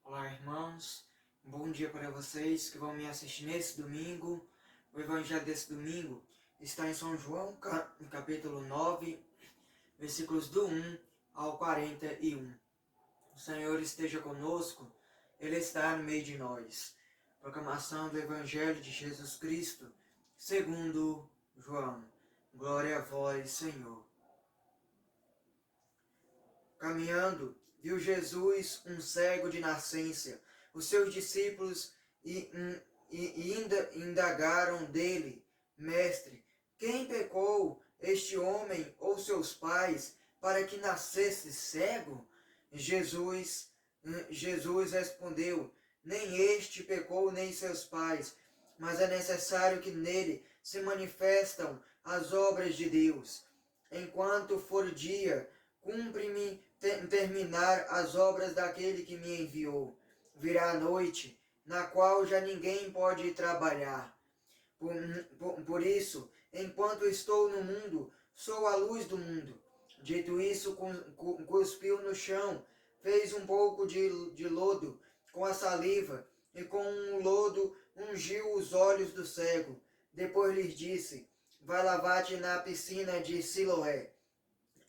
Olá, irmãos. Bom dia para vocês que vão me assistir nesse domingo. O evangelho desse domingo está em São João, capítulo 9, versículos do 1 ao 41. O Senhor esteja conosco, Ele está no meio de nós. Proclamação do Evangelho de Jesus Cristo, segundo João. Glória a vós, Senhor. Caminhando, viu Jesus um cego de nascença. Os seus discípulos indagaram dele: Mestre, quem pecou, este homem ou seus pais, para que nascesse cego? Jesus respondeu: Nem este pecou, nem seus pais, mas é necessário que nele se manifestam as obras de Deus. Enquanto for dia, cumpre-me terminar as obras daquele que me enviou. Virá a noite, na qual já ninguém pode trabalhar. Por isso, enquanto estou no mundo, sou a luz do mundo. Dito isso, cuspiu no chão, fez um pouco de lodo com a saliva, e com o lodo ungiu os olhos do cego. Depois lhes disse: Vai lavar-te na piscina de Siloé.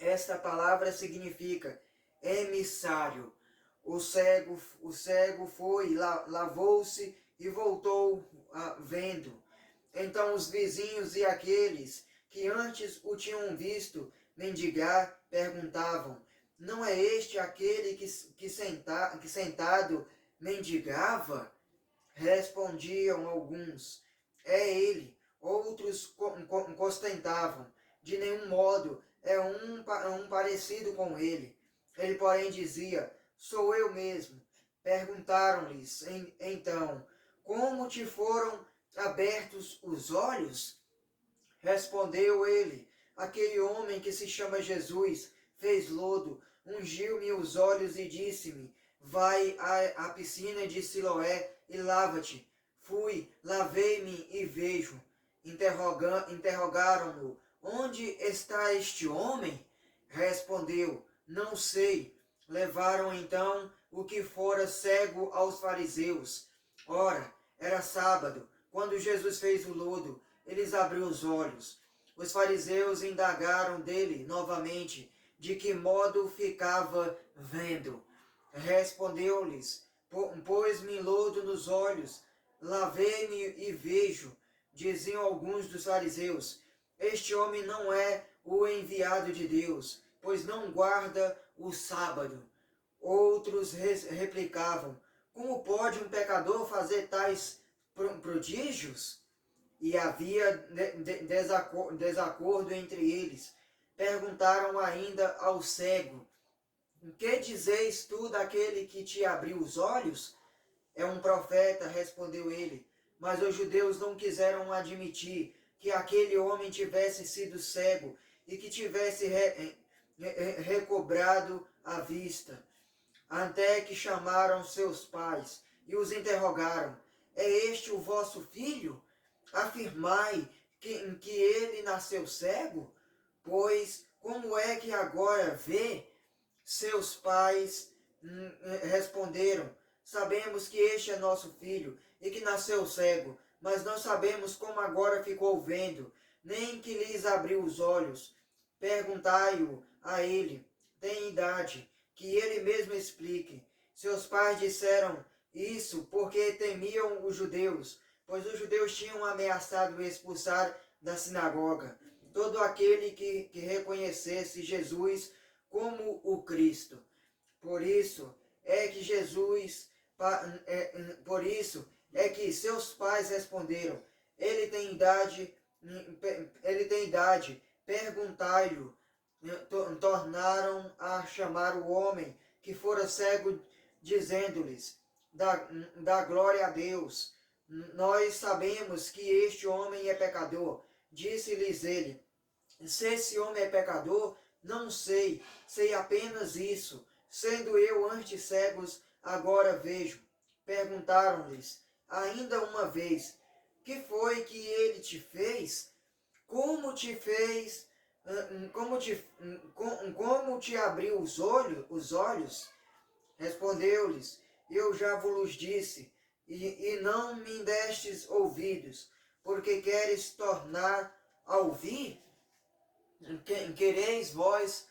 Esta palavra significa emissário. O cego foi, lavou-se e voltou vendo. Então os vizinhos e aqueles que antes o tinham visto mendigar perguntavam: Não é este aquele que sentado mendigava? Respondiam alguns: É ele. Outros ostentavam: De nenhum modo é um parecido com ele. Ele, porém, dizia: Sou eu mesmo. Perguntaram-lhes então: Como te foram abertos os olhos? Respondeu ele: Aquele homem que se chama Jesus fez lodo, ungiu-me os olhos e disse-me: Vai à piscina de Siloé e lava-te. Fui, lavei-me e vejo. Interrogaram-no: Onde está este homem? Respondeu: Não sei. Levaram então o que fora cego aos fariseus. Ora, era sábado, quando Jesus fez o lodo. Eles abriu os olhos. Os fariseus indagaram dele novamente de que modo ficava vendo. Respondeu-lhes: Pôs-me lodo nos olhos, lavei-me e vejo. Diziam alguns dos fariseus: Este homem não é o enviado de Deus, pois não guarda o sábado. Outros replicavam: Como pode um pecador fazer tais prodígios? E havia desacordo entre eles. Perguntaram ainda ao cego: Que dizeis tu daquele que te abriu os olhos? É um profeta, respondeu ele. Mas os judeus não quiseram admitir que aquele homem tivesse sido cego e que tivesse recobrado a vista. Até que chamaram seus pais e os interrogaram: É este o vosso filho? Afirmai que ele nasceu cego? Pois como é que agora vê? Seus pais responderam: Sabemos que este é nosso filho e que nasceu cego, mas não sabemos como agora ficou vendo, nem que lhes abriu os olhos. Perguntai-o a ele: Tem idade, que ele mesmo explique. Seus pais disseram isso porque temiam os judeus, pois os judeus tinham ameaçado expulsar da sinagoga todo aquele que reconhecesse Jesus como o Cristo. Por isso por isso é que seus pais responderam: ele tem idade, perguntai-lhe. Tornaram a chamar o homem que fora cego, dizendo-lhes: dá glória a Deus. Nós sabemos que este homem é pecador. Disse-lhes ele: Se esse homem é pecador, não sei, sei apenas isso. Sendo eu antes cegos, agora vejo. Perguntaram-lhes ainda uma vez: Que foi que ele te fez? Como te fez? Como te abriu os olhos? Respondeu-lhes: eu já vos disse, e não me destes ouvidos, porque queres tornar a ouvir? Quereis vós,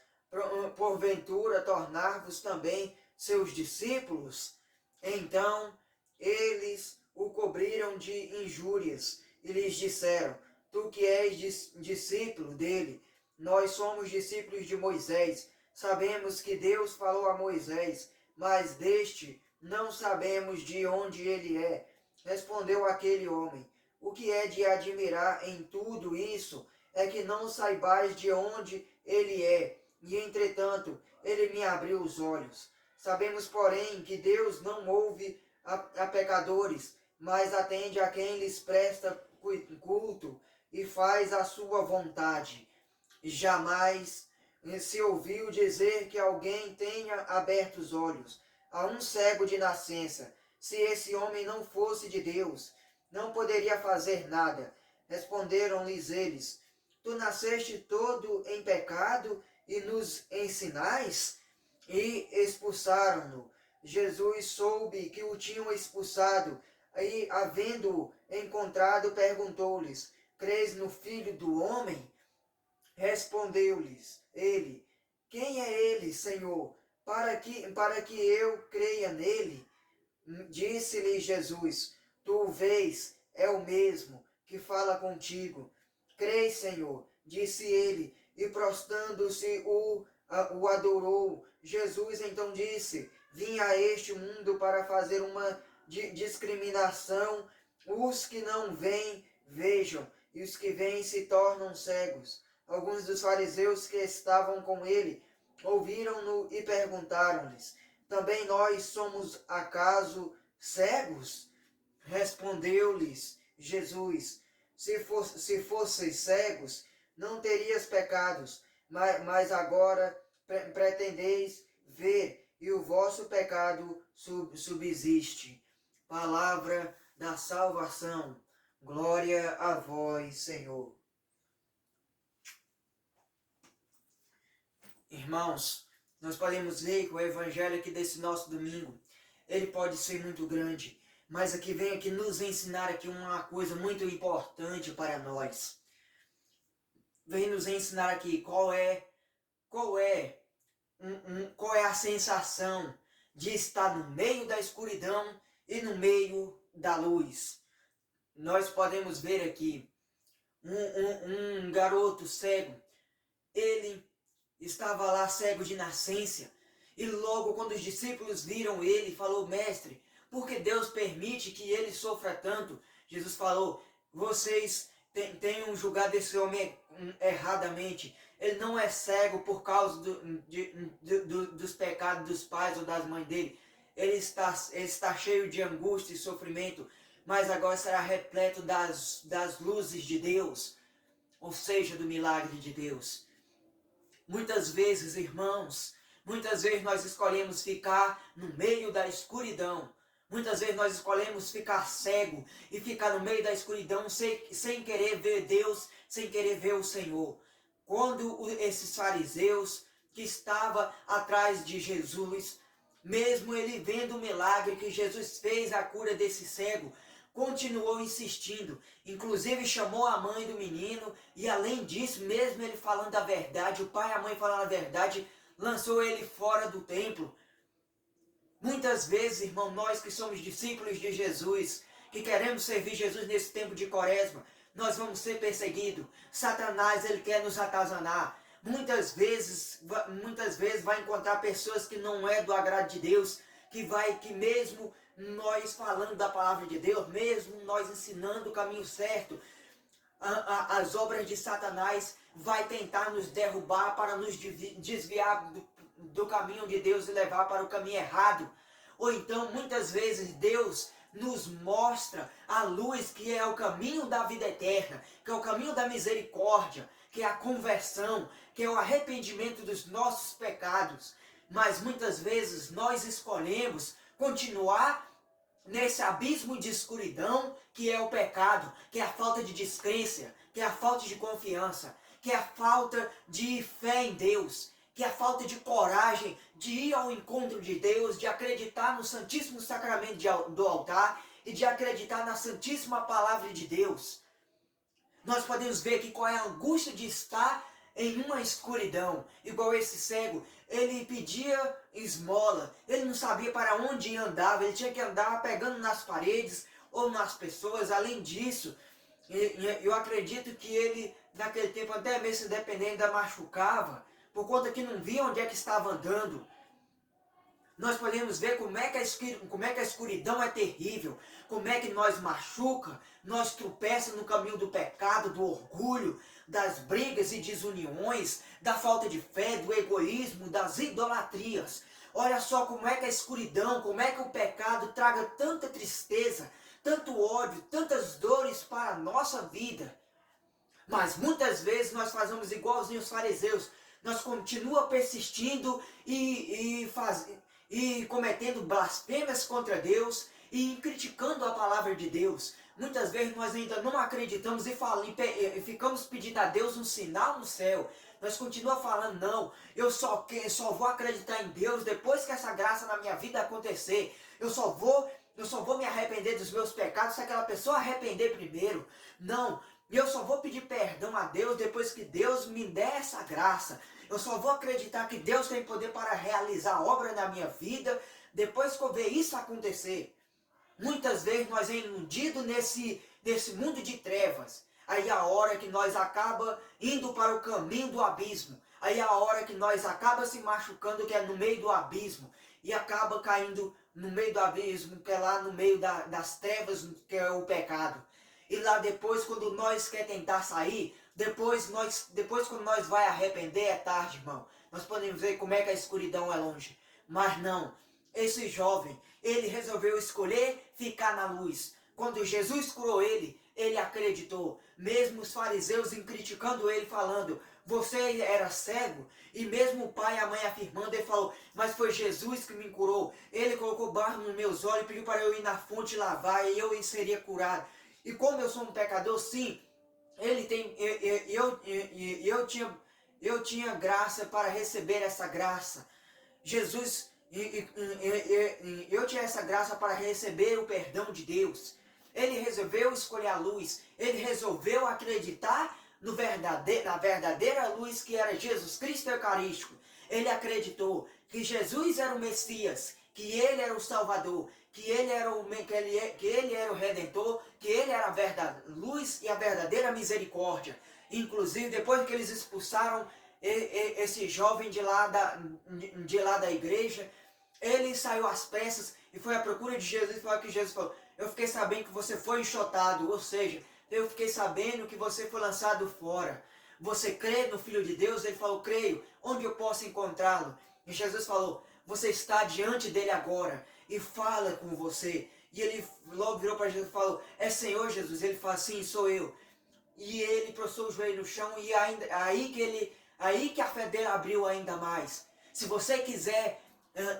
porventura, tornar-vos também seus discípulos? Então eles o cobriram de injúrias e lhes disseram: Tu que és discípulo dele, nós somos discípulos de Moisés. Sabemos que Deus falou a Moisés, mas deste não sabemos de onde ele é. Respondeu aquele homem: O que é de admirar em tudo isso é que não saibais de onde ele é, e entretanto ele me abriu os olhos. Sabemos, porém, que Deus não ouve a pecadores, mas atende a quem lhes presta culto e faz a sua vontade. Jamais se ouviu dizer que alguém tenha aberto os olhos a um cego de nascença. Se esse homem não fosse de Deus, não poderia fazer nada. Responderam-lhes eles: Tu nasceste todo em pecado e nos ensinais? E expulsaram-no. Jesus soube que o tinham expulsado, e, havendo-o encontrado, perguntou-lhes: Crês no Filho do Homem? Respondeu-lhes ele: Quem é ele, Senhor, para que eu creia nele? Disse-lhe Jesus: Tu o vês, é o mesmo que fala contigo. Crês, Senhor, disse ele, e prostrando-se o adorou. Jesus então disse: Vim a este mundo para fazer uma discriminação. Os que não veem, vejam, e os que veem se tornam cegos. Alguns dos fariseus que estavam com ele ouviram-no e perguntaram-lhes: Também nós somos acaso cegos? Respondeu-lhes Jesus: Se fosseis cegos, não terias pecados, mas agora pretendeis ver, e o vosso pecado subsiste. Palavra da salvação. Glória a vós, Senhor. Irmãos, nós podemos ver que o evangelho aqui desse nosso domingo, ele pode ser muito grande, mas aqui vem aqui nos ensinar aqui uma coisa muito importante para nós. Vem nos ensinar aqui qual é a sensação de estar no meio da escuridão e no meio da luz. Nós podemos ver aqui um garoto cego. Ele estava lá cego de nascença. E logo quando os discípulos viram ele, falou: Mestre, por que Deus permite que ele sofra tanto? Jesus falou: Vocês tenham julgado esse homem erradamente. Ele não é cego por causa dos pecados dos pais ou das mães dele. Ele está cheio de angústia e sofrimento, mas agora será repleto das luzes de Deus, ou seja, do milagre de Deus. Muitas vezes, irmãos, nós escolhemos ficar no meio da escuridão. Muitas vezes nós escolhemos ficar cego e ficar no meio da escuridão sem querer ver Deus, sem querer ver o Senhor. Quando esses fariseus que estavam atrás de Jesus, mesmo ele vendo o milagre que Jesus fez, a cura desse cego, continuou insistindo, inclusive chamou a mãe do menino, e além disso, mesmo ele falando a verdade, o pai e a mãe falando a verdade, lançou ele fora do templo. Muitas vezes, irmão, nós que somos discípulos de Jesus, que queremos servir Jesus nesse tempo de quaresma, nós vamos ser perseguidos. Satanás, ele quer nos atazanar. Muitas vezes vai encontrar pessoas que não é do agrado de Deus, que mesmo nós falando da palavra de Deus, mesmo nós ensinando o caminho certo, as obras de Satanás vai tentar nos derrubar para nos desviar do caminho de Deus e levar para o caminho errado. Ou então, muitas vezes, Deus nos mostra a luz que é o caminho da vida eterna, que é o caminho da misericórdia, que é a conversão, que é o arrependimento dos nossos pecados. Mas muitas vezes nós escolhemos continuar nesse abismo de escuridão que é o pecado, que é a falta de descrença, que é a falta de confiança, que é a falta de fé em Deus, que é a falta de coragem de ir ao encontro de Deus, de acreditar no Santíssimo Sacramento do altar e de acreditar na Santíssima Palavra de Deus. Nós podemos ver que qual é a angústia de estar em uma escuridão, igual esse cego. Ele pedia esmola, ele não sabia para onde andava, ele tinha que andar pegando nas paredes ou nas pessoas. Além disso, eu acredito que ele, naquele tempo, até mesmo se dependendo, ainda machucava, por conta que não via onde é que estava andando. Nós podemos ver como é que a escuridão é terrível, como é que nós machuca, nós tropeça no caminho do pecado, do orgulho, das brigas e desuniões, da falta de fé, do egoísmo, das idolatrias. Olha só como é que a escuridão, como é que o pecado traga tanta tristeza, tanto ódio, tantas dores para a nossa vida. Mas muitas vezes nós fazemos igualzinho os fariseus, nós continuamos persistindo e cometendo blasfêmias contra Deus e criticando a palavra de Deus. Muitas vezes nós ainda não acreditamos e ficamos pedindo a Deus um sinal no céu. Nós continuamos falando, não, eu só vou acreditar em Deus depois que essa graça na minha vida acontecer. Eu só vou me arrepender dos meus pecados se aquela pessoa arrepender primeiro. Não, eu só vou pedir perdão a Deus depois que Deus me der essa graça. Eu só vou acreditar que Deus tem poder para realizar a obra na minha vida depois que eu ver isso acontecer. Muitas vezes nós é iludido nesse mundo de trevas. Aí é a hora que nós acaba indo para o caminho do abismo. Aí é a hora que nós acaba se machucando, que é no meio do abismo. E acaba caindo no meio do abismo, que é lá no meio das trevas, que é o pecado. E lá depois, quando nós quer tentar sair, depois quando nós vai arrepender, é tarde, irmão. Nós podemos ver como é que a escuridão é longe. Mas não, esse jovem, ele resolveu escolher ficar na luz. Quando Jesus curou ele acreditou. Mesmo os fariseus criticando ele, falando, você era cego? E mesmo o pai e a mãe afirmando, ele falou, mas foi Jesus que me curou. Ele colocou barro nos meus olhos, pediu para eu ir na fonte lavar e eu seria curado. E como eu sou um pecador, sim, eu tinha graça para receber essa graça. Jesus, eu tinha essa graça para receber o perdão de Deus. Ele resolveu escolher a luz. Ele resolveu acreditar na verdadeira luz que era Jesus Cristo Eucarístico. Ele acreditou que Jesus era o Messias, que Ele era o Salvador, que Ele era o Redentor, que Ele era a luz e a verdadeira misericórdia. Inclusive, depois que eles expulsaram esse jovem de lá da igreja, ele saiu às pressas e foi à procura de Jesus e falou que Jesus falou, eu fiquei sabendo que você foi enxotado, ou seja, eu fiquei sabendo que você foi lançado fora. Você crê no Filho de Deus? Ele falou, creio. Onde eu posso encontrá-lo? E Jesus falou, você está diante dele agora e fala com você. E ele logo virou para Jesus e falou, é Senhor Jesus? Ele falou, sim, sou eu. E ele prostrou o joelho no chão e aí que a fé dele abriu ainda mais. Se você quiser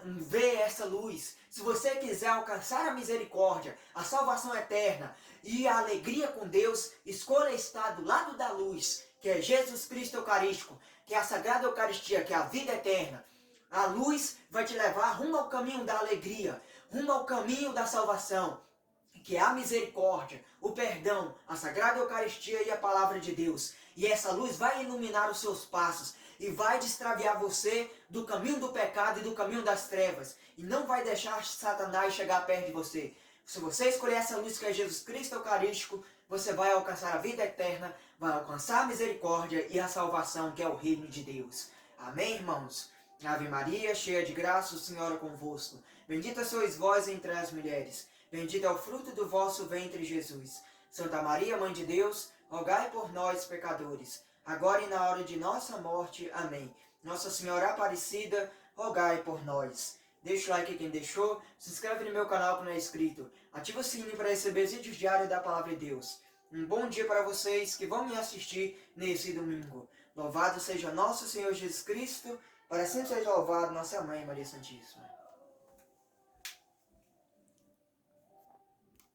ver essa luz, se você quiser alcançar a misericórdia, a salvação eterna e a alegria com Deus, escolha estar do lado da luz, que é Jesus Cristo Eucarístico, que é a Sagrada Eucaristia, que é a vida eterna. A luz vai te levar rumo ao caminho da alegria, rumo ao caminho da salvação, que é a misericórdia, o perdão, a Sagrada Eucaristia e a Palavra de Deus. E essa luz vai iluminar os seus passos e vai destraviar você do caminho do pecado e do caminho das trevas. E não vai deixar Satanás chegar perto de você. Se você escolher essa luz que é Jesus Cristo Eucarístico, você vai alcançar a vida eterna, vai alcançar a misericórdia e a salvação, que é o reino de Deus. Amém, irmãos? Ave Maria, cheia de graça, o Senhor é convosco. Bendita sois vós entre as mulheres. Bendito é o fruto do vosso ventre, Jesus. Santa Maria, Mãe de Deus, rogai por nós, pecadores, agora e na hora de nossa morte. Amém. Nossa Senhora Aparecida, rogai por nós. Deixa o like quem deixou, se inscreve no meu canal que não é inscrito, ativa o sininho para receber os vídeos diários da Palavra de Deus. Um bom dia para vocês que vão me assistir nesse domingo. Louvado seja nosso Senhor Jesus Cristo, para sempre seja louvado nossa Mãe Maria Santíssima.